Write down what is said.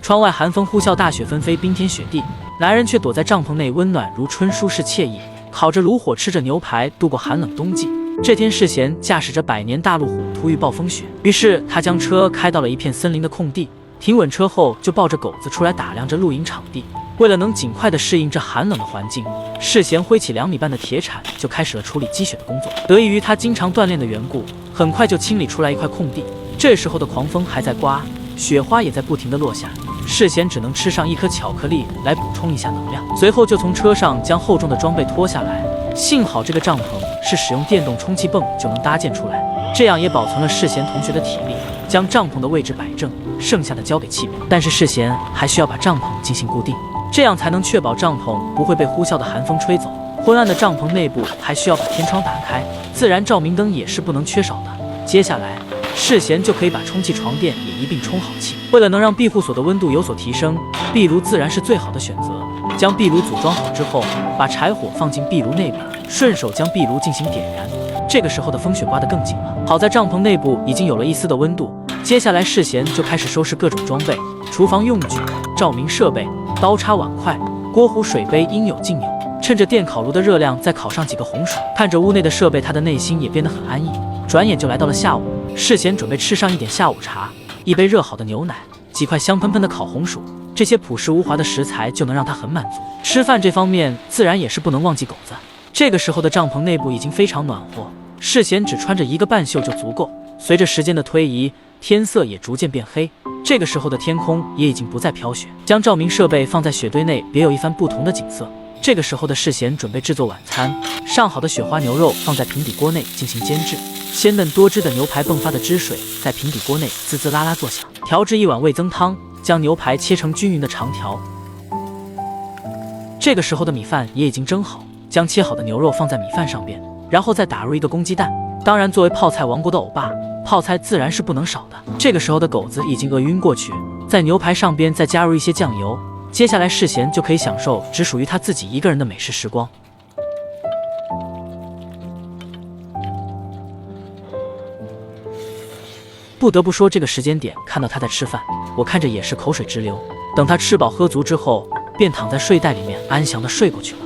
窗外寒风呼啸，大雪纷飞，冰天雪地，男人却躲在帐篷内，温暖如春，舒适惬意，烤着炉火，吃着牛排，度过寒冷冬季。这天，世贤驾驶着百年大路虎突遇暴风雪，于是他将车开到了一片森林的空地，停稳车后就抱着狗子出来打量着露营场地。为了能尽快地适应这寒冷的环境，世贤挥起2米半的铁铲，就开始了处理积雪的工作。得益于他经常锻炼的缘故，很快就清理出来一块空地。这时候的狂风还在刮，雪花也在不停地落下，世贤只能吃上一颗巧克力来补充一下能量。随后就从车上将厚重的装备脱下来，幸好这个帐篷是使用电动充气泵就能搭建出来，这样也保存了世贤同学的体力。将帐篷的位置摆正，剩下的交给气瓶。但是世贤还需要把帐篷进行固定，这样才能确保帐篷不会被呼啸的寒风吹走。昏暗的帐篷内部还需要把天窗打开，自然照明灯也是不能缺少的。接下来世贤就可以把充气床垫也一并充好气。为了能让庇护所的温度有所提升，壁炉自然是最好的选择。将壁炉组装好之后，把柴火放进壁炉内部，顺手将壁炉进行点燃。这个时候的风雪刮得更紧了，好在帐篷内部已经有了一丝的温度。接下来世贤就开始收拾各种装备，厨房用具、照明设备、刀叉碗筷、锅壶水杯应有尽有。趁着电烤炉的热量再烤上几个红薯。看着屋内的设备，他的内心也变得很安逸。转眼就来到了下午，世贤准备吃上一点下午茶，一杯热好的牛奶，几块香喷喷的烤红薯，这些朴实无华的食材就能让他很满足。吃饭这方面自然也是不能忘记狗子。这个时候的帐篷内部已经非常暖和，世贤只穿着1个半袖就足够。随着时间的推移，天色也逐渐变黑，这个时候的天空也已经不再飘雪。将照明设备放在雪堆内，别有一番不同的景色。这个时候的世贤准备制作晚餐，上好的雪花牛肉放在平底锅内进行煎制，鲜嫩多汁的牛排迸发的汁水在平底锅内滋滋啦啦作响。调制1碗味增汤，将牛排切成均匀的长条。这个时候的米饭也已经蒸好，将切好的牛肉放在米饭上边，然后再打入1个公鸡蛋。当然，作为泡菜王国的欧巴，泡菜自然是不能少的。这个时候的狗子已经饿晕过去，在牛排上边再加入一些酱油。接下来世贤就可以享受只属于他自己一个人的美食时光。不得不说，这个时间点看到他在吃饭，我看着也是口水直流。等他吃饱喝足之后，便躺在睡袋里面安详地睡过去了。